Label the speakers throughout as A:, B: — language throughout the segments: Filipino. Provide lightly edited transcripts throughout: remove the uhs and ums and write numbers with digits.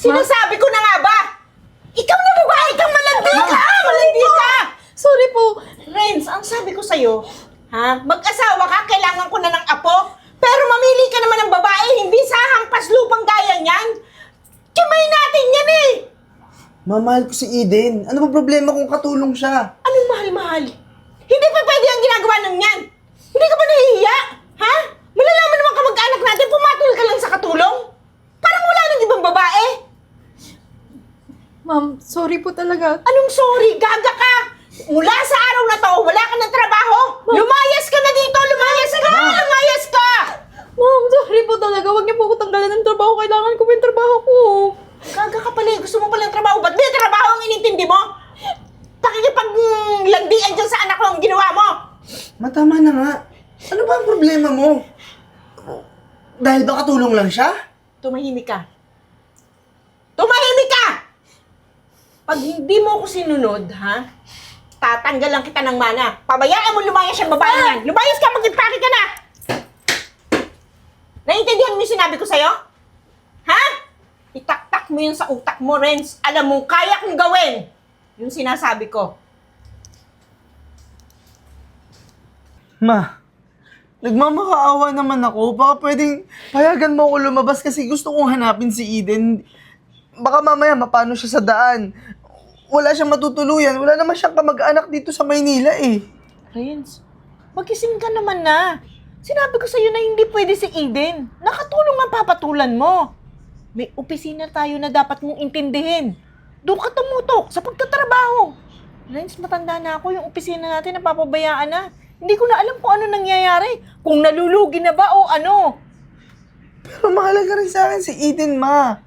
A: Sinasabi ko na nga ba? Ikaw na babae kang malandi ka! Malandi ka!
B: Sorry po.
A: Renz, ang sabi ko sa'yo, mag-asawa ka, kailangan ko na ng apo. Pero mamili ka naman ng babae, hindi sa hampas lupang gaya niyan. Kimay natin yan eh!
C: Mamahal ko si Eden. Ano ba problema kung katulong siya?
A: Anong mahal-mahal? Hindi pa pwede ang ginagawa ng yan. Hindi ka ba nahihiya? Ha? Malalaman naman kamag-anak natin, pumatol ka lang sa katulong? Parang wala nang ibang babae.
B: Ma'am, sorry po talaga.
A: Anong sorry? Gaga ka! Mula sa araw na to, wala ka ng trabaho! Lumayas ka na dito! Lumayas ka! Lumayas ka!
B: Ma'am, sorry po talaga. Huwag niyo po ako tanggalan ng trabaho. Kailangan ko po yung trabaho ko.
A: Gaga ka pala eh. Gusto mo palang trabaho. Ba't may trabaho ang inintindi mo? Pakikipaglandian dyan sa anak ko ang ginawa mo!
C: Matama na nga. Ano ba ang problema mo? Dahil ba katulong lang siya?
A: Tumahimik ka. Tumahimik ka! Pag hindi mo ako sinunod, tatanggalan kita ng mana. Pabayaan mo lumayas yung babae yan. Lumayas ka, mag-impake ka na! Naiintindihan mo yung sinabi ko sa'yo? Ha? Itaktak mo yun sa utak mo, Renz. Alam mo, kaya kong gawin. Yung sinasabi ko.
C: Ma, nagmamakaawa naman ako. Baka pwedeng payagan mo ako lumabas kasi gusto kong hanapin si Eden. Baka mamaya mapano siya sa daan. Wala siyang matutuluyan. Wala naman siyang kamag-anak dito sa Maynila eh.
A: Renz, magising ka naman na. Sinabi ko sa'yo na hindi pwede si Eden. Nakatulong ang papatulan mo. May opisina tayo na dapat mong intindihin. Doon ka tumutok sa pagtatrabaho. Renz, matanda na ako. Yung opisina natin napapabayaan na. Hindi ko na alam kung ano nangyayari. Kung nalulugi na ba o ano.
C: Pero mahalaga rin sa akin si Eden, ma.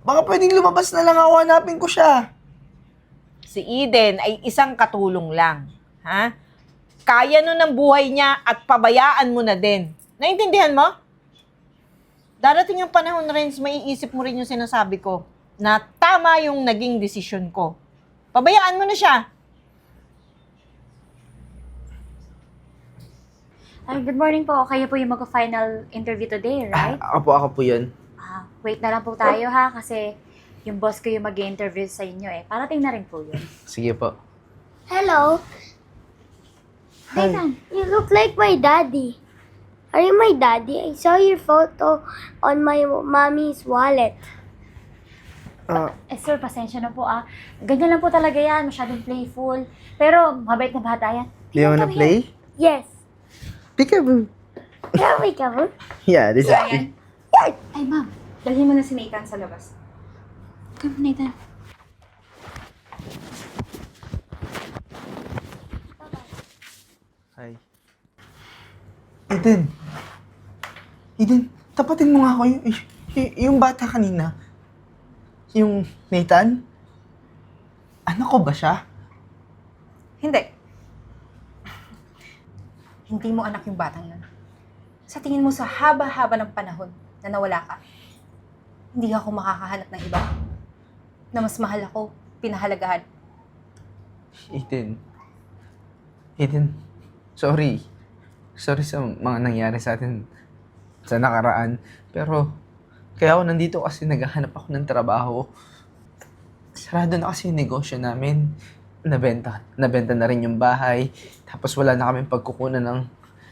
C: Baka pwedeng lumabas na lang ako, hanapin ko siya.
A: Si Eden ay isang katulong lang. Kaya nun ang buhay niya at pabayaan mo na din. Naintindihan mo? Darating ang panahon, Renz, maiisip mo rin yung sinasabi ko na tama yung naging desisyon ko. Pabayaan mo na siya.
D: Good morning po. Kayo po yung mag-final interview today, right?
C: Ako po yun.
D: Wait na lang po tayo ha, kasi yung boss ko yung mag-interview sa inyo eh. Parating na rin po yun.
C: Sige po.
E: Hello,
D: Nathan,
E: you look like my daddy. Are you my daddy? I saw your photo on my mommy's wallet.
D: sir, pasensya na po ah. Ganyan lang po talaga yan, masyadong playful. Pero mabait na bata yan.
C: Do you wanna play?
E: Yes.
C: Peekaboo.
E: Can we come?
C: Yeah, this is
D: Ryan? Ay ma'am, dalhin mo na si Nathan sa labas. Come, Nathan.
C: Hi. Eden. Eden, tapatin mo nga ako yung bata kanina. Yung Nathan. Anak ko ba siya?
F: Hindi. Hindi mo anak yung batang yun. Sa tingin mo sa haba-haba ng panahon na nawala ka, hindi ako makakahanap ng iba na mas mahal ako, pinahalagahan.
C: Eden. Eden, sorry. Sorry sa mga nangyari sa atin sa nakaraan. Pero, kaya ako nandito kasi naghahanap ako ng trabaho. Sarado na kasi yung negosyo namin. Nabenta na rin yung bahay. Tapos wala na kaming pagkukunan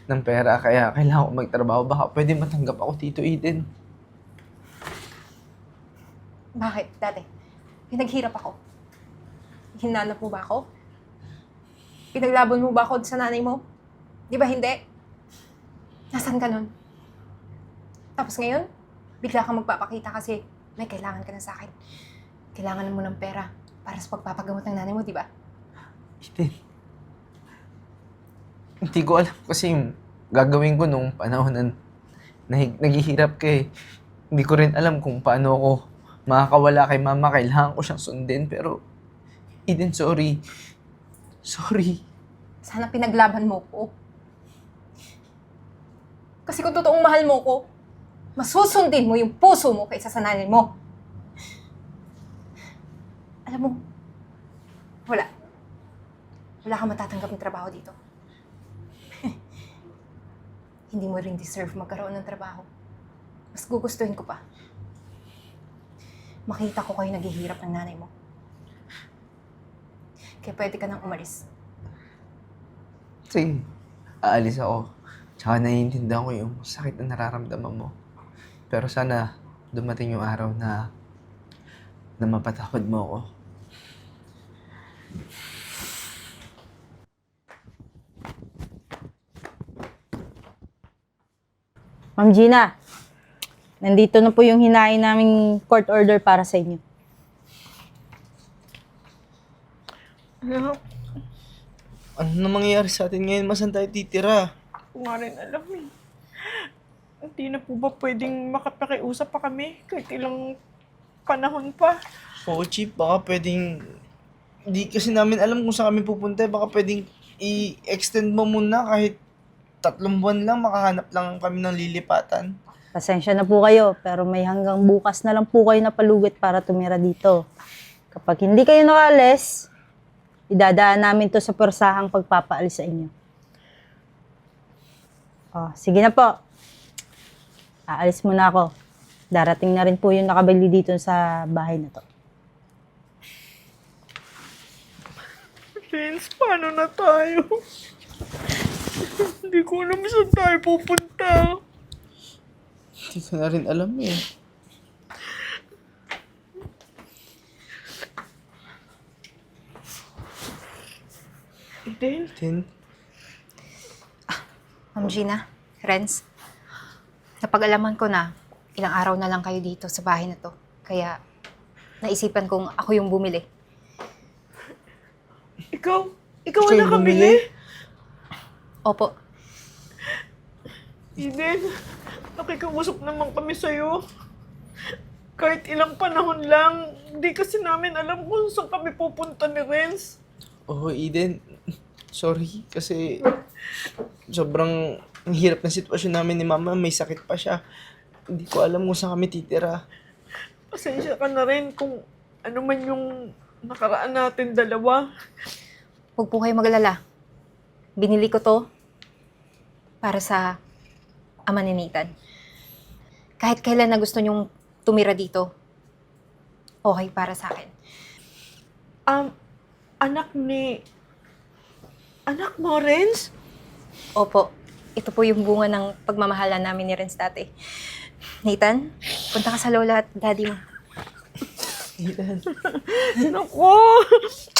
C: ng pera. Kaya kailangan ko magtrabaho. Baka pwede matanggap ako dito, Eden.
F: Bakit, dati? Pinaghirap ako. Hinanap mo ba ako? Pinaglaban mo ba ako sa nanay mo? Di ba hindi? Nasaan ka nun? Tapos ngayon, bigla kang magpapakita kasi may kailangan ka na sa akin. Kailangan mo ng pera para sa pagpapagamot ng nanay mo, di ba?
C: Eden. Hindi ko alam kasi yung gagawin ko nung panahon na naghihirap ka eh. Hindi ko rin alam kung paano ako makakawala kay mama. Kailangan ko siyang sundin. Pero, Eden, sorry. Sorry.
F: Sana pinaglaban mo ko. Kasi kung totoong mahal mo ko, masusundin mo yung puso mo kaysa sa nanay mo. Alam mo, wala. Wala kang matatanggap ng trabaho dito. Hindi mo rin deserve magkaroon ng trabaho. Mas gugustuhin ko pa. makita ko kayo naghihirap ng nanay mo. Kaya pwede ka nang umalis.
C: Sige, aalis ako. Tsaka naiintindihan ko yung sakit na nararamdaman mo. Pero sana dumating yung araw na mapatawad mo ako.
B: Ma'am Gina, nandito na po yung hinain naming court order para sa inyo.
C: Ano na mangyayari sa atin ngayon? Masan tayo titira?
A: Kung nga rin alam eh. Hindi na po ba pwedeng makapakiusap pa kami kahit ilang panahon pa?
C: Oo, Chief. Baka pwedeng... Hindi kasi namin alam kung saan kami pupunta. Baka pwedeng i-extend mo muna kahit 3 buwan lang. Makahanap lang kami ng lilipatan.
B: Pasensya na po kayo, pero may hanggang bukas na lang po kayo napalugit para tumira dito. Kapag hindi kayo nakalis, idadaan namin to sa persahang pagpapaalis sa inyo. Oh, sige na po. Aalis muna ako. Darating na rin po yung nakabili dito sa bahay na to.
A: Vince, paano na tayo? Hindi ko alam saan tayo pupunta.
C: Hindi ko na rin alam eh.
A: Eden?
C: Tin,
F: Ma'am Gina, Renz, napag-alaman ko na ilang araw na lang kayo dito sa bahay na to. Kaya naisipan kong ako yung bumili.
A: Ikaw ang
C: Siya yung
A: nakabili?
F: Opo,
A: Eden, nakikiusap naman kami sa'yo. Kahit ilang panahon lang, hindi kasi namin alam kung saan kami pupunta ni Renz.
C: oh Eden, sorry kasi sobrang hirap na sitwasyon namin ni Mama. May sakit pa siya. Hindi ko alam kung saan kami titira.
A: Pasensya ka na rin kung ano man yung nakaraan natin dalawa.
F: huwag po kayo magalala. Binili ko to para sa ama ni Nathan. Kahit kailan na gusto nyong tumira dito, okay para sa akin.
A: Anak mo, Renz?
F: Opo, ito po yung bunga ng pagmamahala namin ni Renz dati. Nathan, punta ka sa lola at daddy mo.
C: Eden,
A: Naku,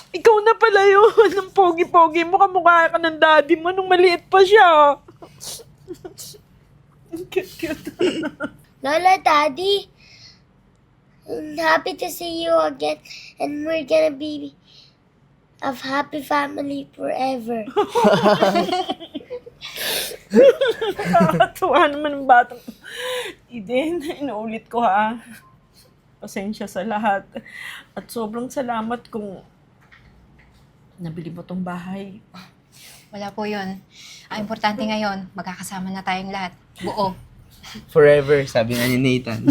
A: ikaw na pala yun. Ang pogi-pogi mo, kamukha ka ng daddy mo nung maliit pa siya. Cute.
E: Lola, Daddy, I'm happy to see you again, and we're gonna be a happy family forever.
A: Nakakatuwa naman ng batang. Eden, inuulit ko ha. Pasensya sa lahat. At sobrang salamat kung nabili mo tong bahay.
F: Wala po yun. Ang importante ngayon, magkakasama na tayong lahat. Buo.
C: forever, sabi nga ni Nathan.